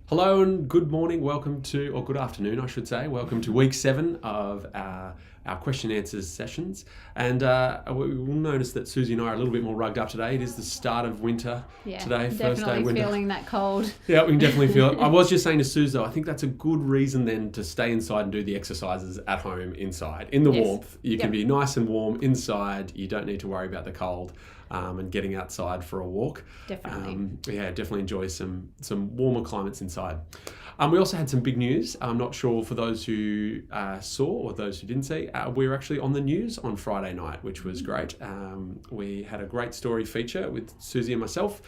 Hello and good morning, welcome to, or good afternoon I should say, welcome to week 7 of our question and answers sessions. And we will notice that Susie and I are a little bit more rugged up today. It is the start of winter today, first day of winter. Definitely feeling that cold. Yeah, we can definitely feel it. I was just saying to Susie though, I think that's a good reason then to stay inside and do the exercises at home inside. In the warmth, you can be nice and warm inside, you don't need to worry about the cold. And getting outside for a walk. Definitely. Definitely enjoy some warmer climates inside. We also had some big news. I'm not sure for those who saw or those who didn't see. We were actually on the news on Friday night, which was great. We had a great story feature with Susie and myself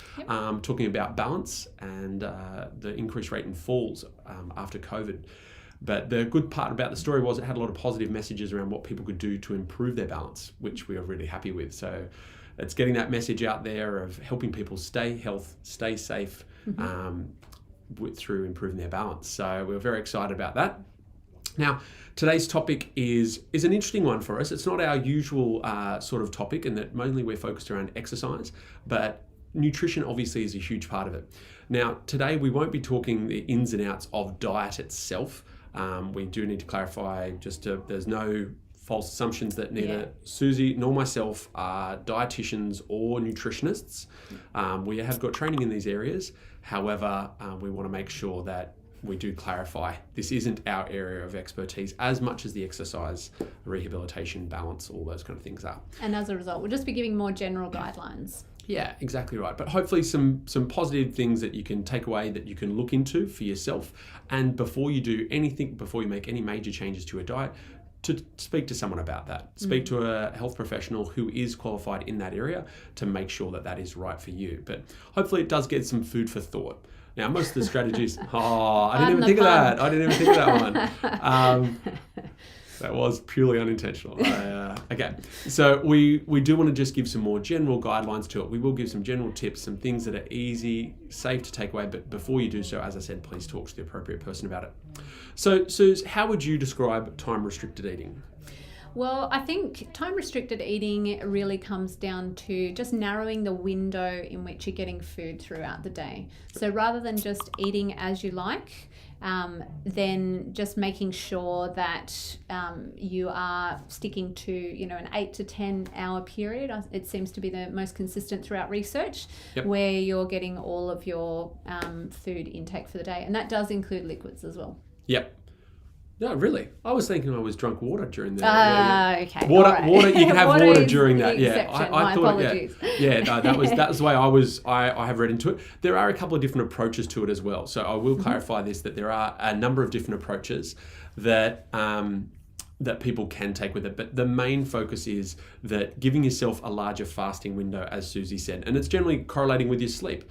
talking about balance and the increased rate in falls after COVID. But the good part about the story was it had a lot of positive messages around what people could do to improve their balance, which we are really happy with. So it's getting that message out there of helping people stay safe through improving their balance. So we're very excited about that. Now, today's topic is an interesting one for us. It's not our usual sort of topic in that mainly we're focused around exercise, but nutrition obviously is a huge part of it. Now, today we won't be talking the ins and outs of diet itself. We do need to clarify there's no false assumptions that neither Susie nor myself are dietitians or nutritionists. We have got training in these areas. However, we want to make sure that we do clarify this isn't our area of expertise as much as the exercise, rehabilitation, balance, all those kind of things are. And as a result, we'll just be giving more general guidelines. Yeah, exactly right. But hopefully some positive things that you can take away that you can look into for yourself. And before you do anything, before you make any major changes to your diet, to speak to someone about that. Speak to a health professional who is qualified in that area to make sure that that is right for you. But hopefully it does get some food for thought. Now, most of the strategies, I didn't even think of that. I didn't even think of that one. That was purely unintentional. Okay, so we do want to just give some more general guidelines to it. We will give some general tips, some things that are easy, safe to take away. But before you do so, as I said, please talk to the appropriate person about it. So, Suze, how would you describe time-restricted eating? Well, I think time-restricted eating really comes down to just narrowing the window in which you're getting food throughout the day. So rather than just eating as you like, then just making sure that you are sticking to, an 8 to 10 hour period. It seems to be the most consistent throughout research, where you're getting all of your food intake for the day. And that does include liquids as well. Yep. No, really. I was thinking I was drunk water during the... Okay. Water. You can have water during that. My apologies. That's the way I have read into it. There are a couple of different approaches to it as well. So I will clarify this, that there are a number of different approaches that people can take with it. But the main focus is that giving yourself a larger fasting window, as Susie said, and it's generally correlating with your sleep.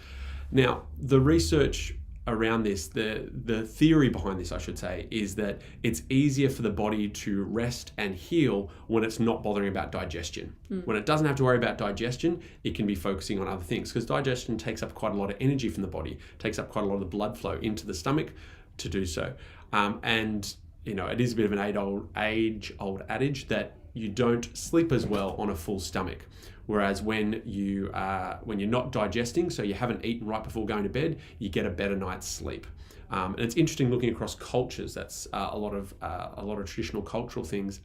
Now, the research around this, the theory behind this, I should say, is that it's easier for the body to rest and heal when it's not bothering about digestion. When it doesn't have to worry about digestion, it can be focusing on other things, because digestion takes up quite a lot of energy from the body, takes up quite a lot of the blood flow into the stomach to do so. And it is a bit of an age-old adage that you don't sleep as well on a full stomach. Whereas when you're not digesting, so you haven't eaten right before going to bed, you get a better night's sleep. And it's interesting looking across cultures. That's a lot of traditional cultural things.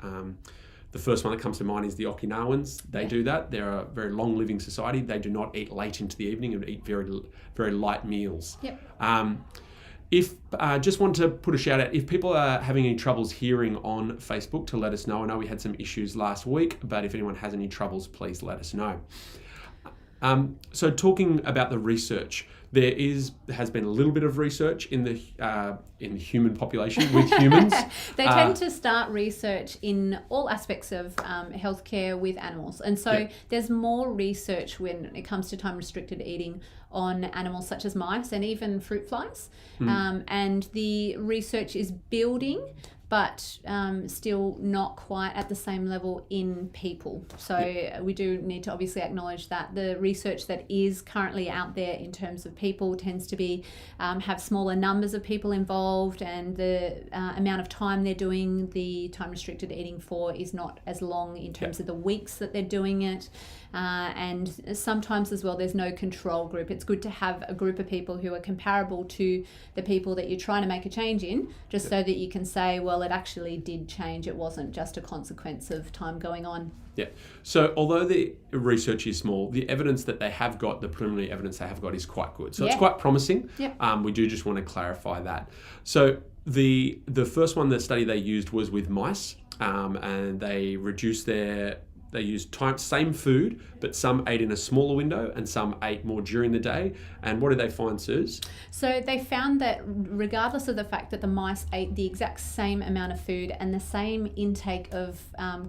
The first one that comes to mind is the Okinawans. They do that. They're a very long-living society. They do not eat late into the evening and eat very, very light meals. If just want to put a shout out, if people are having any troubles hearing on Facebook, to let us know. I know we had some issues last week, but if anyone has any troubles, please let us know. So talking about the research, there has been a little bit of research in the human population with humans. They tend to start research in all aspects of healthcare with animals, and so there's more research when it comes to time-restricted eating on animals such as mice and even fruit flies. And the research is building, but still not quite at the same level in people. So we do need to obviously acknowledge that the research that is currently out there in terms of people tends to be have smaller numbers of people involved, and the amount of time they're doing the time-restricted eating for is not as long in terms of the weeks that they're doing it. And sometimes as well, there's no control group. It's good to have a group of people who are comparable to the people that you're trying to make a change in, just so that you can say, well, it actually did change. It wasn't just a consequence of time going on. Yeah. So although the research is small, the evidence that they have got, the preliminary evidence they have got, is quite good. So it's quite promising. We do just want to clarify that. So the first one, the study they used was with mice, and they reduced they used same food, but some ate in a smaller window and some ate more during the day. And what did they find, Suze? So they found that regardless of the fact that the mice ate the exact same amount of food and the same intake of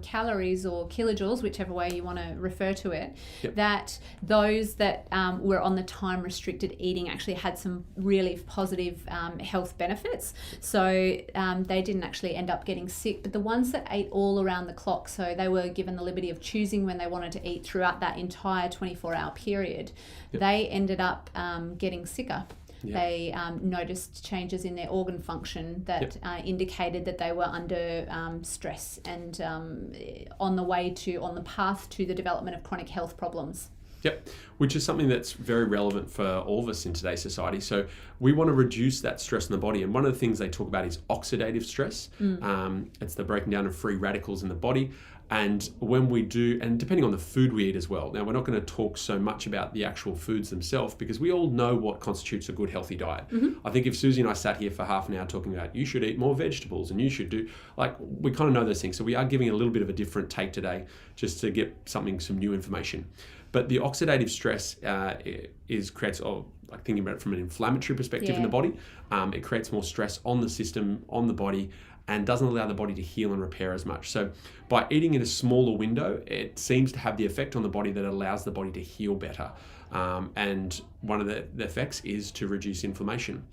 calories or kilojoules, whichever way you want to refer to it, that those that were on the time-restricted eating actually had some really positive health benefits. So they didn't actually end up getting sick, but the ones that ate all around the clock, so they were given the liberty of choosing when they wanted to eat throughout that entire 24-hour period, they ended up getting sicker. They noticed changes in their organ function that indicated that they were under stress and on the path to the development of chronic health problems. Yep, which is something that's very relevant for all of us in today's society. So we want to reduce that stress in the body. And one of the things they talk about is oxidative stress. It's the breaking down of free radicals in the body. And when we do, and depending on the food we eat as well. Now, we're not going to talk so much about the actual foods themselves because we all know what constitutes a good, healthy diet. I think if Susie and I sat here for half an hour talking about you should eat more vegetables and you should do, we kind of know those things. So we are giving a little bit of a different take today just to get some new information. But the oxidative stress creates, thinking about it from an inflammatory perspective in the body, it creates more stress on the system, on the body, and doesn't allow the body to heal and repair as much. So by eating in a smaller window, it seems to have the effect on the body that allows the body to heal better. And one of the effects is to reduce inflammation.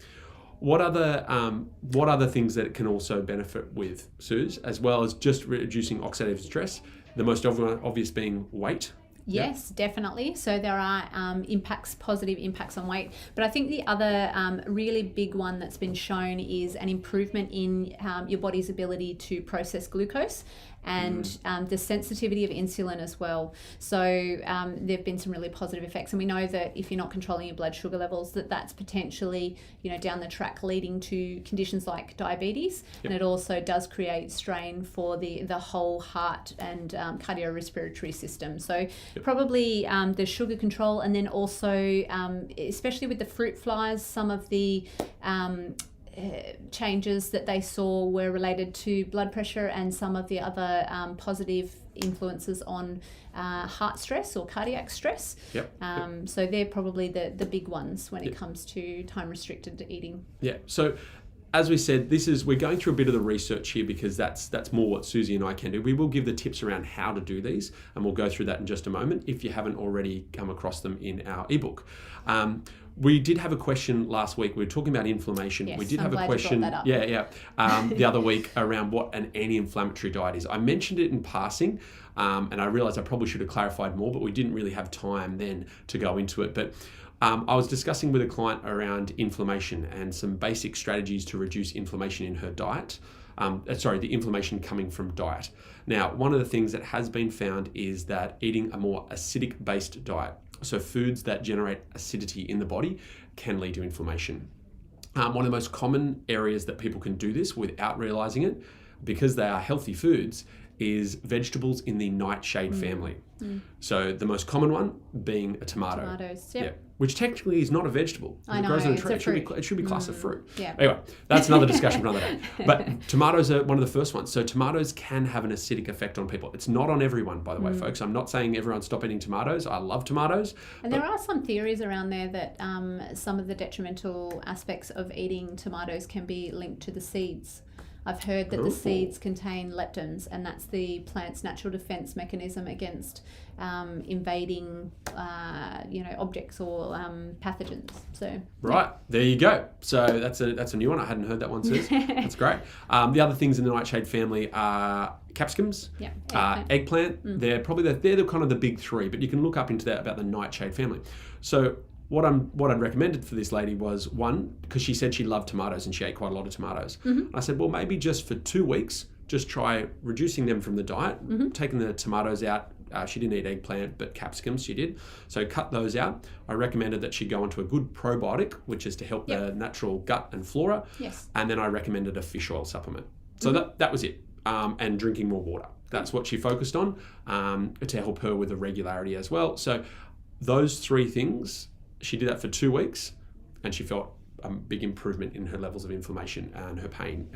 What other things that it can also benefit with, Suze, as well as just reducing oxidative stress? The most obvious being weight. Yes, definitely. So there are positive impacts on weight. But I think the other really big one that's been shown is an improvement in your body's ability to process glucose and the sensitivity of insulin as well. So there have been some really positive effects. And we know that if you're not controlling your blood sugar levels, that's potentially, down the track leading to conditions like diabetes. And it also does create strain for the whole heart and cardiorespiratory system. So probably the sugar control, and then also, especially with the fruit flies, some of the changes that they saw were related to blood pressure and some of the other positive influences on heart stress or cardiac stress. So they're probably the big ones when it comes to time-restricted eating. So as we said, we're going through a bit of the research here because that's more what Susie and I can do. We will give the tips around how to do these, and we'll go through that in just a moment if you haven't already come across them in our ebook. We did have a question last week. We were talking about inflammation. Yes, we did I'm have a glad question. You brought that up. The other week around what an anti-inflammatory diet is. I mentioned it in passing, and I realized I probably should have clarified more, but we didn't really have time then to go into it. But I was discussing with a client around inflammation and some basic strategies to reduce inflammation in her diet. The inflammation coming from diet. Now, one of the things that has been found is that eating a more acidic-based diet, so foods that generate acidity in the body, can lead to inflammation. One of the most common areas that people can do this without realizing it, because they are healthy foods, is vegetables in the nightshade family. So the most common one being a tomato. Tomatoes, which technically is not a vegetable. I know, it grows on a tree. It should be classed as fruit. Anyway, that's another discussion for another day. But tomatoes are one of the first ones. So tomatoes can have an acidic effect on people. It's not on everyone, by the way, folks. I'm not saying everyone stop eating tomatoes. I love tomatoes. And there are some theories around there that some of the detrimental aspects of eating tomatoes can be linked to the seeds I've heard that Ooh. the seeds contain leptins, and that's the plant's natural defense mechanism against invading, objects or pathogens. So right, there you go. So that's a new one. I hadn't heard that one, Suze. That's great. The other things in the nightshade family are capsicums, eggplant. They're the kind of the big three, but you can look up into that about the nightshade family. So what I'd recommended for this lady was, one, because she said she loved tomatoes and she ate quite a lot of tomatoes. I said, well, maybe just for 2 weeks, just try reducing them from the diet, taking the tomatoes out. She didn't eat eggplant, but capsicums she did. So cut those out. I recommended that she go onto a good probiotic, which is to help the natural gut and flora. Yes. And then I recommended a fish oil supplement. So that was it. And drinking more water. That's what she focused on to help her with the regularity as well. So those 3 things, she did that for 2 weeks, and she felt a big improvement in her levels of inflammation and her pain.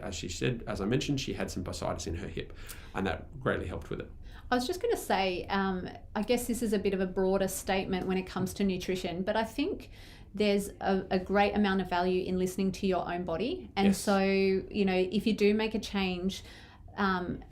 As she said, as I mentioned, she had some bursitis in her hip, and that greatly helped with it. I was just going to say, I guess this is a bit of a broader statement when it comes to nutrition, but I think there's a great amount of value in listening to your own body. And so, if you do make a change,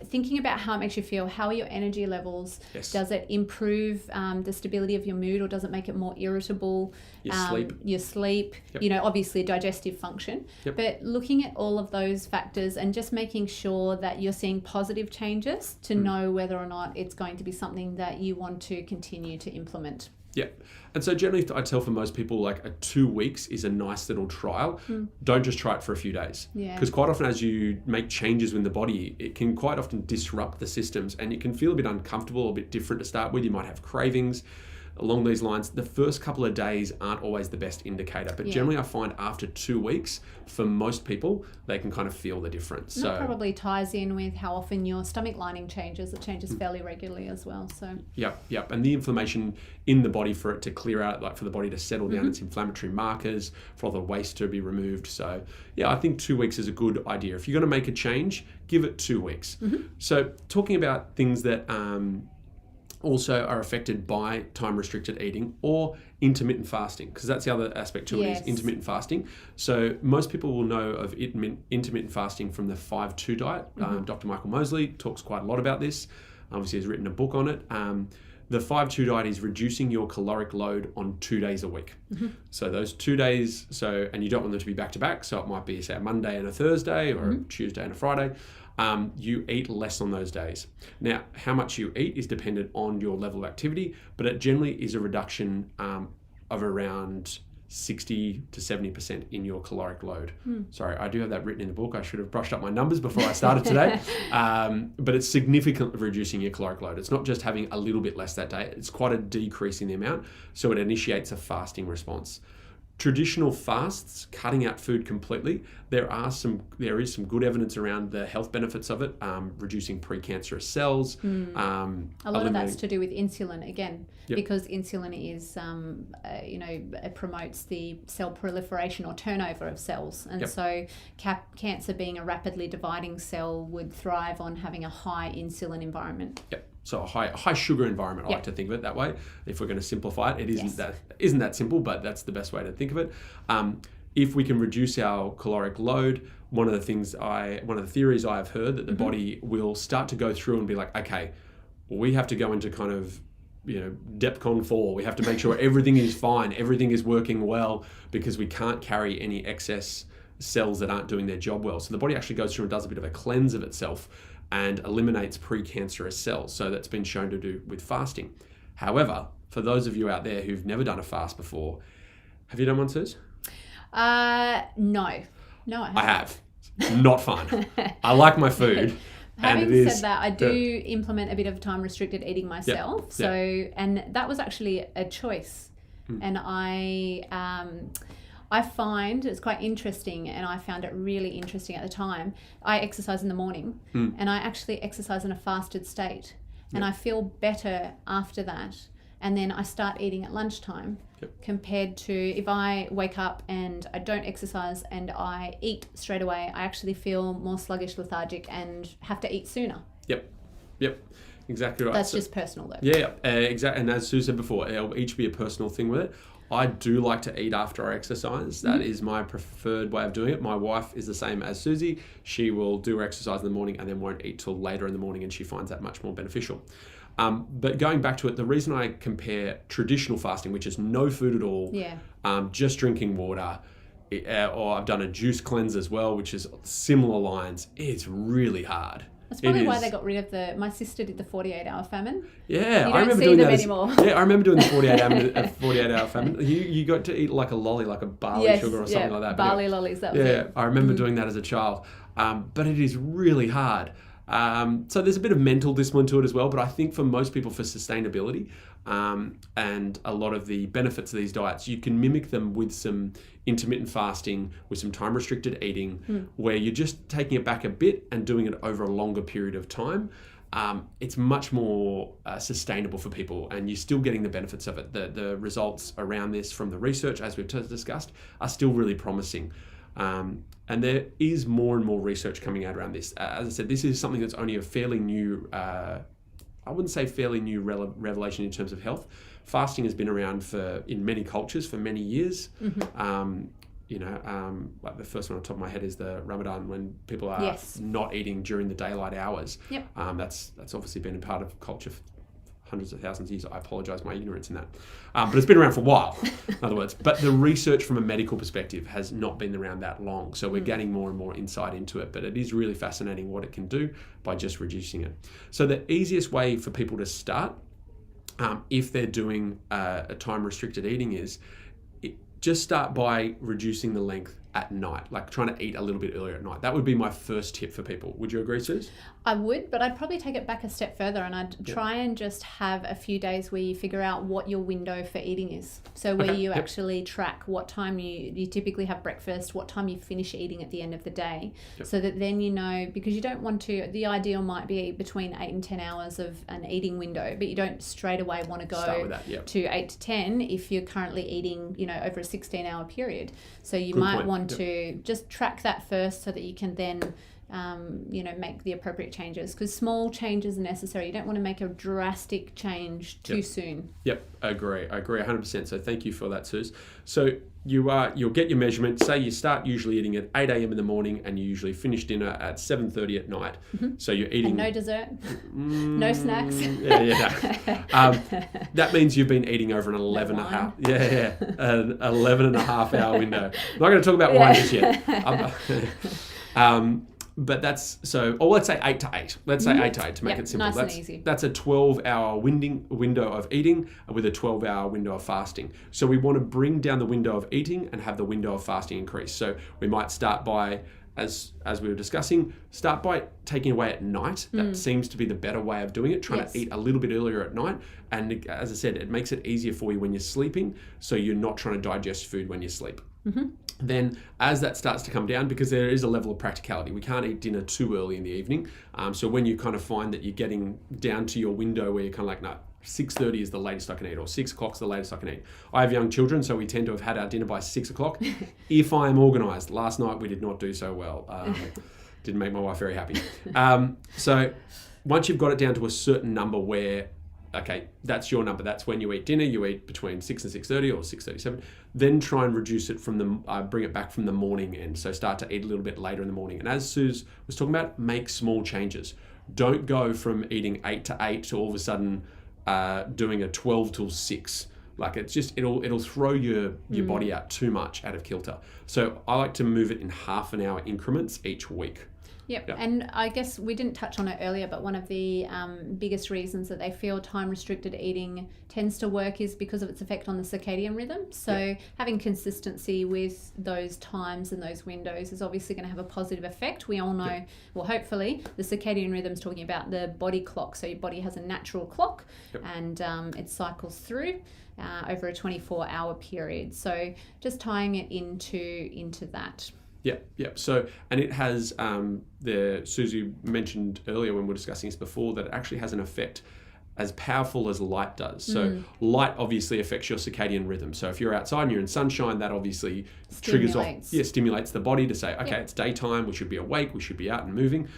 thinking about how it makes you feel, how are your energy levels? Yes. Does it improve the stability of your mood, or does it make it more irritable? Your sleep, obviously digestive function. But looking at all of those factors and just making sure that you're seeing positive changes to know whether or not it's going to be something that you want to continue to implement. Yeah. And so generally I tell for most people, like, a 2 weeks is a nice little trial. Don't just try it for a few days. Because quite often as you make changes in the body, it can quite often disrupt the systems, and it can feel a bit uncomfortable, a bit different to start with. You might have cravings. Along these lines, the first couple of days aren't always the best indicator, but generally I find after 2 weeks, for most people, they can kind of feel the difference. And that probably ties in with how often your stomach lining changes. It changes fairly regularly as well. So Yep. And the inflammation in the body, for it to clear out, like for the body to settle down its inflammatory markers, for all the waste to be removed. So I think 2 weeks is a good idea. If you're going to make a change, give it 2 weeks. So talking about things that also are affected by time-restricted eating or intermittent fasting, because that's the other aspect to it, is intermittent fasting. So most people will know of intermittent fasting from the 5-2 diet. Dr. Michael Mosley talks quite a lot about this. Obviously, he's written a book on it. The 5-2 diet is reducing your caloric load on 2 days a week. So those 2 days, and you don't want them to be back-to-back, so it might be, say, a Monday and a Thursday, or a Tuesday and a Friday. You eat less on those days. Now, how much you eat is dependent on your level of activity, but it generally is a reduction of around 60 to 70% in your caloric load. Sorry, I do have that written in the book. I should have brushed up my numbers before I started today. But it's significantly reducing your caloric load. It's not just having a little bit less that day. It's quite a decrease in the amount. So it initiates a fasting response. Traditional fasts, cutting out food completely, there is some good evidence around the health benefits of it, reducing precancerous cells. A lot of that's to do with insulin again, because insulin is, it promotes the cell proliferation or turnover of cells, and so cancer, being a rapidly dividing cell, would thrive on having a high insulin environment. So a high sugar environment, I like to think of it that way. If we're going to simplify it, isn't that simple, but that's the best way to think of it. If we can reduce our caloric load, one of the theories I have heard that the body will start to go through and be like, okay, we have to go into kind of, DEFCON 4. We have to make sure everything is fine, everything is working well, because we can't carry any excess cells that aren't doing their job well. So the body actually goes through and does a bit of a cleanse of itself and eliminates precancerous cells. So that's been shown to do with fasting. However, for those of you out there who've never done a fast before, have you done one, Suze? No, I haven't. I have. Not fun. I like my food. Having said that, I do implement a bit of time-restricted eating myself. And that was actually a choice. And I find it's quite interesting, and I found it really interesting at the time. I exercise in the morning, and I actually exercise in a fasted state, and I feel better after that. And then I start eating at lunchtime, compared to if I wake up and I don't exercise and I eat straight away, I actually feel more sluggish, lethargic, and have to eat sooner. Yep. Exactly right. That's just personal though. Exactly. And as Sue said before, it'll each be a personal thing with it. I do like to eat after I exercise. That is my preferred way of doing it. My wife is the same as Susie. She will do her exercise in the morning and then won't eat till later in the morning, and she finds that much more beneficial. But going back to it, the reason I compare traditional fasting, which is no food at all, just drinking water, or I've done a juice cleanse as well, which is similar lines, it's really hard. That's probably why they got rid of my sister did the 48-hour famine. Yeah, I remember doing that anymore. I remember doing the 48-hour famine. You got to eat like a lolly, like a barley sugar or something like that. Barley lollies, that was it. I remember doing that as a child. But it is really hard. So there's a bit of mental discipline to it as well, but I think for most people, for sustainability and a lot of the benefits of these diets, you can mimic them with some intermittent fasting, with some time-restricted eating, where you're just taking it back a bit and doing it over a longer period of time. It's much more sustainable for people, and you're still getting the benefits of it. The results around this from the research, as we've discussed, are still really promising. And there is more and more research coming out around this. As I said, this is something that's only a fairly new, I wouldn't say fairly new revelation in terms of health. Fasting has been around in many cultures for many years. Like the first one on top of my head is the Ramadan, when people are not eating during the daylight hours. That's obviously been a part of culture for hundreds of thousands of years. I apologise my ignorance in that. But it's been around for a while, in other words. But the research from a medical perspective has not been around that long. So we're getting more and more insight into it. But it is really fascinating what it can do by just reducing it. So the easiest way for people to start, if they're doing a time-restricted eating, is just start by reducing the length at night, like trying to eat a little bit earlier at night. That would be my first tip for people. Would you agree, Suze? I would, but I'd probably take it back a step further, and I'd try and just have a few days where you figure out what your window for eating is. So where you actually track what time you typically have breakfast, what time you finish eating at the end of the day, so that then you know, because you don't want to, the ideal might be between 8 and 10 hours of an eating window, but you don't straight away want to go to 8 to 10 if you're currently eating, over a 16-hour period. So you might want to just track that first so that you can then make the appropriate changes, because small changes are necessary. You don't want to make a drastic change too soon. I agree 100%. So thank you for that, Suze. So you'll get your measurement. Say you start usually eating at 8 a.m. in the morning and you usually finish dinner at 7:30 at night. So you're eating... And no dessert, no snacks. That means you've been eating over an 11 and a half... an 11 and a half hour window. I'm not going to talk about wine just yet. But that's or let's say 8 to 8. Let's say 8 to 8 to make it simple. Nice and easy. That's a 12-hour window of eating with a 12-hour window of fasting. So we want to bring down the window of eating and have the window of fasting increase. So we might start by, as we were discussing, start by taking away at night. That seems to be the better way of doing it, trying to eat a little bit earlier at night. And as I said, it makes it easier for you when you're sleeping, so you're not trying to digest food when you sleep. Then as that starts to come down, because there is a level of practicality, we can't eat dinner too early in the evening. So when you kind of find that you're getting down to your window where you're kind of like, no, 6:30 is the latest I can eat, or 6 o'clock is the latest I can eat. I have young children, so we tend to have had our dinner by 6 o'clock. If I am organised. Last night we did not do so well. Didn't make my wife very happy. So once you've got it down to a certain number where, okay, that's your number. That's when you eat dinner. You eat between 6 and 6:30 or 6:37. Then try and reduce it bring it back from the morning end. So start to eat a little bit later in the morning. And as Suze was talking about, make small changes. Don't go from eating 8 to 8 to all of a sudden doing a 12 till 6. Like it'll throw your body out too much out of kilter. So I like to move it in half an hour increments each week. Yep. And I guess we didn't touch on it earlier, but one of the biggest reasons that they feel time-restricted eating tends to work is because of its effect on the circadian rhythm. So having consistency with those times and those windows is obviously going to have a positive effect. We all know, well, hopefully, the circadian rhythm is talking about the body clock. So your body has a natural clock and it cycles through over a 24-hour period. So just tying it into that. So, and it has, Susie mentioned earlier when we were discussing this before, that it actually has an effect as powerful as light does. So light obviously affects your circadian rhythm. So if you're outside and you're in sunshine, that obviously stimulates the body to say, okay, it's daytime, we should be awake, we should be out and moving.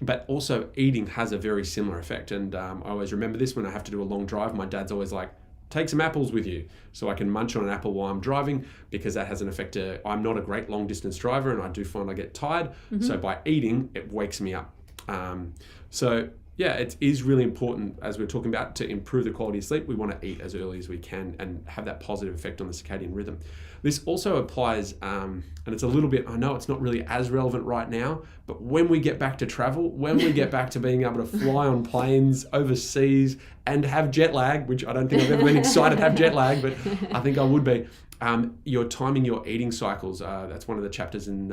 But also eating has a very similar effect. And I always remember this when I have to do a long drive. My dad's always like, take some apples with you so I can munch on an apple while I'm driving, because that has an effect. I'm not a great long distance driver and I do find I get tired. So by eating, it wakes me up. So yeah, it is really important, as we're talking about, to improve the quality of sleep. We want to eat as early as we can and have that positive effect on the circadian rhythm. This also applies, and it's a little bit, I know it's not really as relevant right now, but when we get back to travel, when we get back to being able to fly on planes overseas and have jet lag, which I don't think I've ever been excited to have jet lag, but I think I would be. You're timing your eating cycles. That's one of the chapters in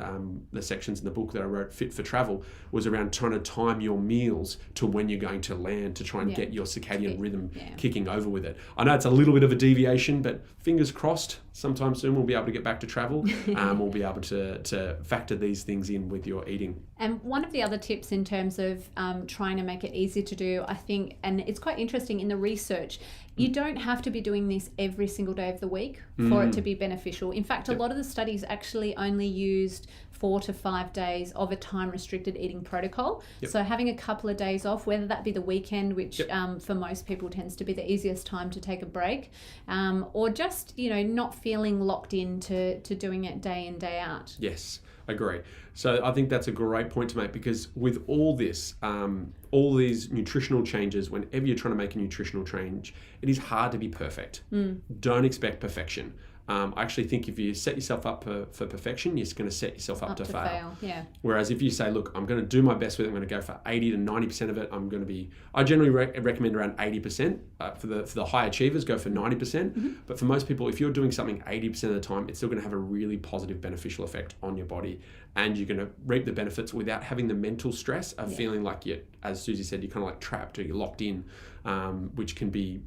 the sections in the book that I wrote, Fit for Travel, was around trying to time your meals to when you're going to land to try and get your circadian rhythm kicking over with it. I know it's a little bit of a deviation, but fingers crossed, sometime soon we'll be able to get back to travel. We'll be able to factor these things in with your eating. And one of the other tips in terms of trying to make it easier to do, I think, and it's quite interesting in the research, you don't have to be doing this every single day of the week for it to be beneficial. In fact, a lot of the studies actually only used 4 to 5 days of a time-restricted eating protocol. So having a couple of days off, whether that be the weekend, which for most people tends to be the easiest time to take a break, or just, not feeling locked into doing it day in, day out. Yes, agree. So I think that's a great point to make, because with all this, all these nutritional changes, whenever you're trying to make a nutritional change, it is hard to be perfect. Don't expect perfection. I actually think if you set yourself up for perfection, you're just going to set yourself up to fail. Yeah. Whereas if you say, look, I'm going to do my best with it, I'm going to go for 80 to 90% of it. I generally recommend around 80%. For the high achievers, go for 90%. But for most people, if you're doing something 80% of the time, it's still going to have a really positive, beneficial effect on your body. And you're going to reap the benefits without having the mental stress of feeling like as Susie said, you're kind of like trapped or you're locked in, which can be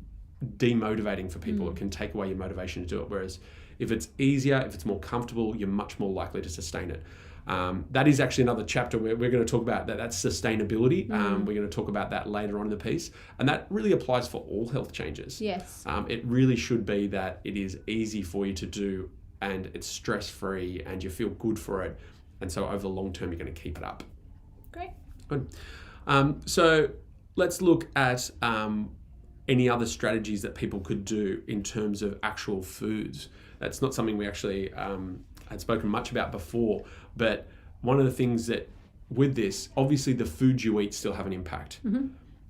demotivating for people. It can take away your motivation to do it. Whereas if it's easier, if it's more comfortable, you're much more likely to sustain it. That is actually another chapter where we're going to talk about that's sustainability. We're going to talk about that later on in the piece. And that really applies for all health changes. Yes. It really should be that it is easy for you to do and it's stress-free and you feel good for it. And so over the long term, you're going to keep it up. Great. Good. So let's look at any other strategies that people could do in terms of actual foods. That's not something we actually had spoken much about before, but one of the things that with this, obviously the foods you eat still have an impact.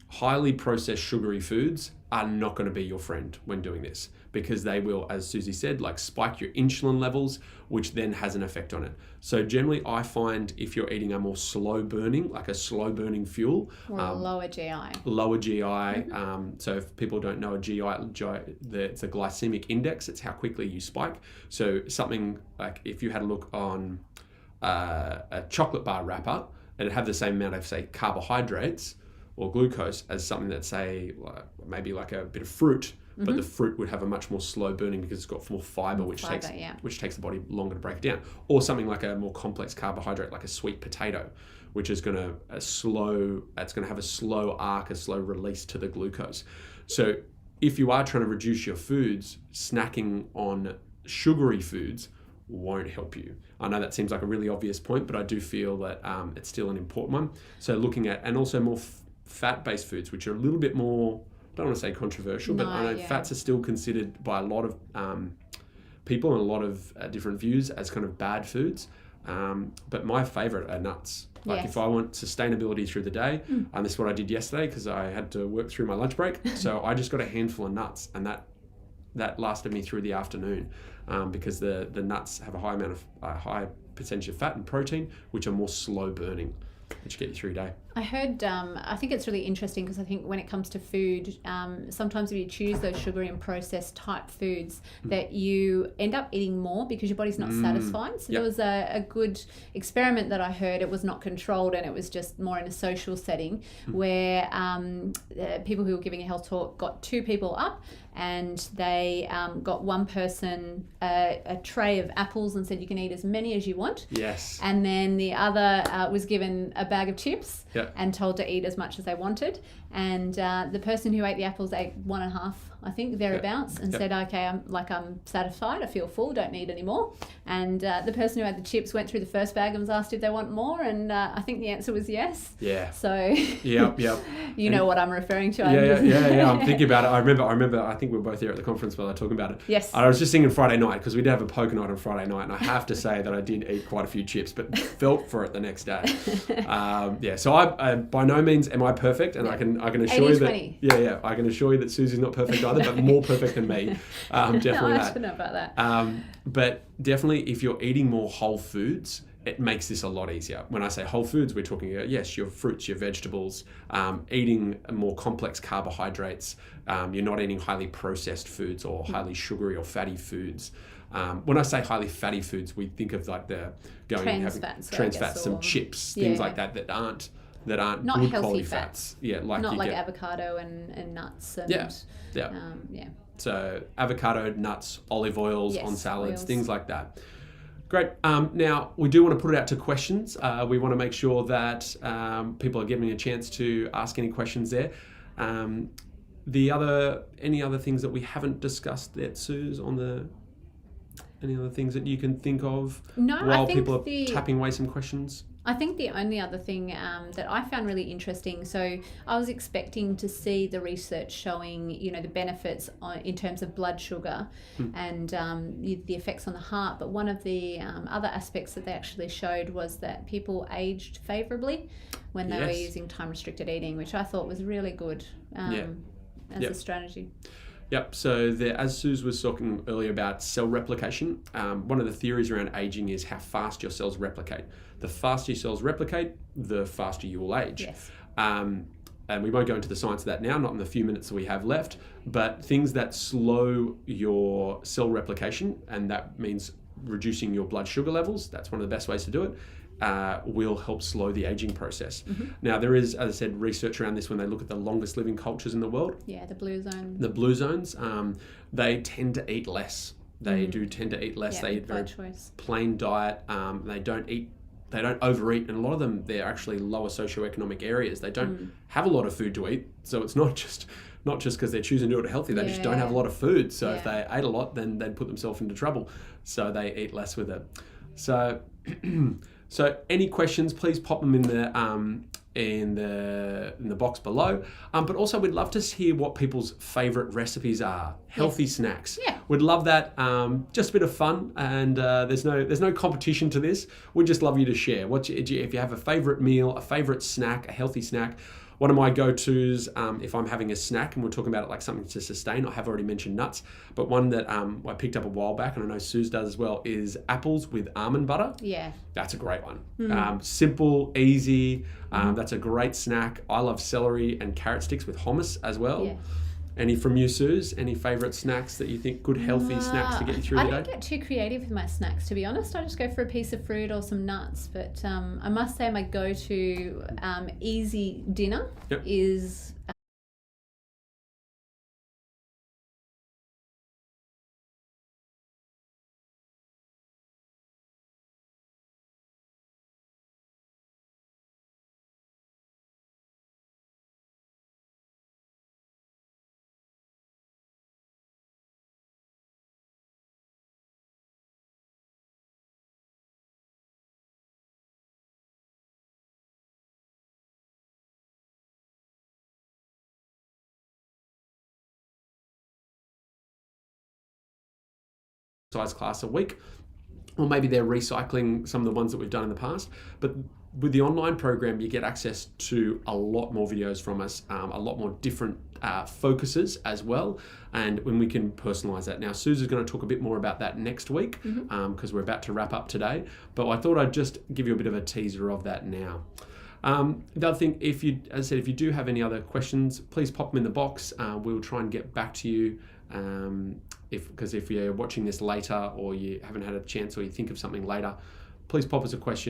Highly processed sugary foods are not going to be your friend when doing this, because they will, as Susie said, spike your insulin levels, which then has an effect on it. So generally I find if you're eating a more slow burning fuel, or lower GI. Lower GI. So if people don't know, it's a glycemic index. It's how quickly you spike. So something like if you had a look on a chocolate bar wrapper, it'd have the same amount of, say, carbohydrates or glucose as something that's, say, maybe like a bit of fruit, but the fruit would have a much more slow burning because it's got more fiber, which takes the body longer to break it down. Or something like a more complex carbohydrate, like a sweet potato, which is going to have a slow arc, a slow release to the glucose. So if you are trying to reduce your foods, snacking on sugary foods won't help you. I know that seems like a really obvious point, but I do feel that it's still an important one. So looking at, and also more fat-based foods, which are a little bit more, I don't want to say controversial, but I know fats are still considered by a lot of people and a lot of different views as kind of bad foods. But my favorite are nuts. If I want sustainability through the day, and this is what I did yesterday because I had to work through my lunch break. So I just got a handful of nuts, and that lasted me through the afternoon because the nuts have a high percentage of fat and protein, which are more slow burning, which get you through your day. I heard, I think it's really interesting because I think when it comes to food, sometimes if you choose those sugary and processed type foods, that you end up eating more because your body's not satisfied. So there was a good experiment that I heard. It was not controlled and it was just more in a social setting where people who were giving a health talk got 2 people up and they got one person a tray of apples and said you can eat as many as you want. Yes. And then the other was given a bag of chips. Yep. And told to eat as much as they wanted. And the person who ate the apples ate 1.5 I think, thereabouts, and said, okay, I'm satisfied, I feel full, don't need any more. And the person who had the chips went through the first bag and was asked if they want more, and I think the answer was yes. Yeah. So Yep. you know what I'm referring to. Yeah. I'm thinking about it. I remember. I think we were both here at the conference while I was talking about it. Yes. I was just thinking Friday night, because we did have a poker night on Friday night, and I have to say that I did eat quite a few chips, but felt for it the next day. So I by no means am I perfect, and I can assure you that I can assure you that Susie's not perfect either, but more perfect than me. Definitely I don't know about that. But definitely, if you're eating more whole foods, it makes this a lot easier. When I say whole foods, we're talking yes, your fruits, your vegetables, eating more complex carbohydrates. You're not eating highly processed foods or highly sugary or fatty foods. When I say highly fatty foods, we think of like the trans fats, some chips, things like that aren't not good healthy quality fats. Like not like avocado and nuts and So avocado, nuts, olive oils on salads, things like that. Great. Now, we do want to put it out to questions. We want to make sure that people are giving a chance to ask any questions there. Any other things that we haven't discussed yet, Suze, any other things that you can think of while people are tapping away some questions? I think the only other thing that I found really interesting, so I was expecting to see the research showing, the benefits in terms of blood sugar and the effects on the heart. But one of the other aspects that they actually showed was that people aged favorably when they were using time-restricted eating, which I thought was really good as a strategy. Yep. So as Suze was talking earlier about cell replication, one of the theories around aging is how fast your cells replicate. The faster your cells replicate, the faster you will age. Yes. And we won't go into the science of that now, not in the few minutes that we have left, but things that slow your cell replication, and that means reducing your blood sugar levels, that's one of the best ways to do it, will help slow the aging process. Now, there is, as I said, research around this when they look at the longest living cultures in the world. Yeah, the blue zone. The blue zones, they tend to eat less. They do tend to eat less. They eat very plain diet. They don't overeat, and a lot of them, they're actually lower socioeconomic areas. They don't have a lot of food to eat, so it's not just because they're choosing to do it healthy. They just don't have a lot of food. So if they ate a lot, then they'd put themselves into trouble. So they eat less with it. So any questions, please pop them in the box below. But also, we'd love to hear what people's favourite recipes are. Healthy snacks. Yeah. We'd love that. Just a bit of fun, and there's no competition to this. We'd just love you to share. If you have a favourite meal, a favourite snack, a healthy snack. One of my go-tos, if I'm having a snack, and we're talking about it like something to sustain, I have already mentioned nuts, but one that I picked up a while back, and I know Suze does as well, is apples with almond butter. Yeah. That's a great one. Simple, easy. That's a great snack. I love celery and carrot sticks with hummus as well. Yeah. Any from you, Suze? Any favourite snacks that you think good, healthy snacks to get you through the day? I don't get too creative with my snacks, to be honest. I just go for a piece of fruit or some nuts. But I must say my go-to easy dinner is... Size class a week, or maybe they're recycling some of the ones that we've done in the past. But with the online program, you get access to a lot more videos from us, a lot more different focuses as well, and when we can personalize that. Now, Suze is going to talk a bit more about that next week because we're about to wrap up today, but I thought I'd just give you a bit of a teaser of that now. The other thing, as I said, if you do have any other questions, please pop them in the box. We'll try and get back to you. If you're watching this later, or you haven't had a chance, or you think of something later, please pop us a question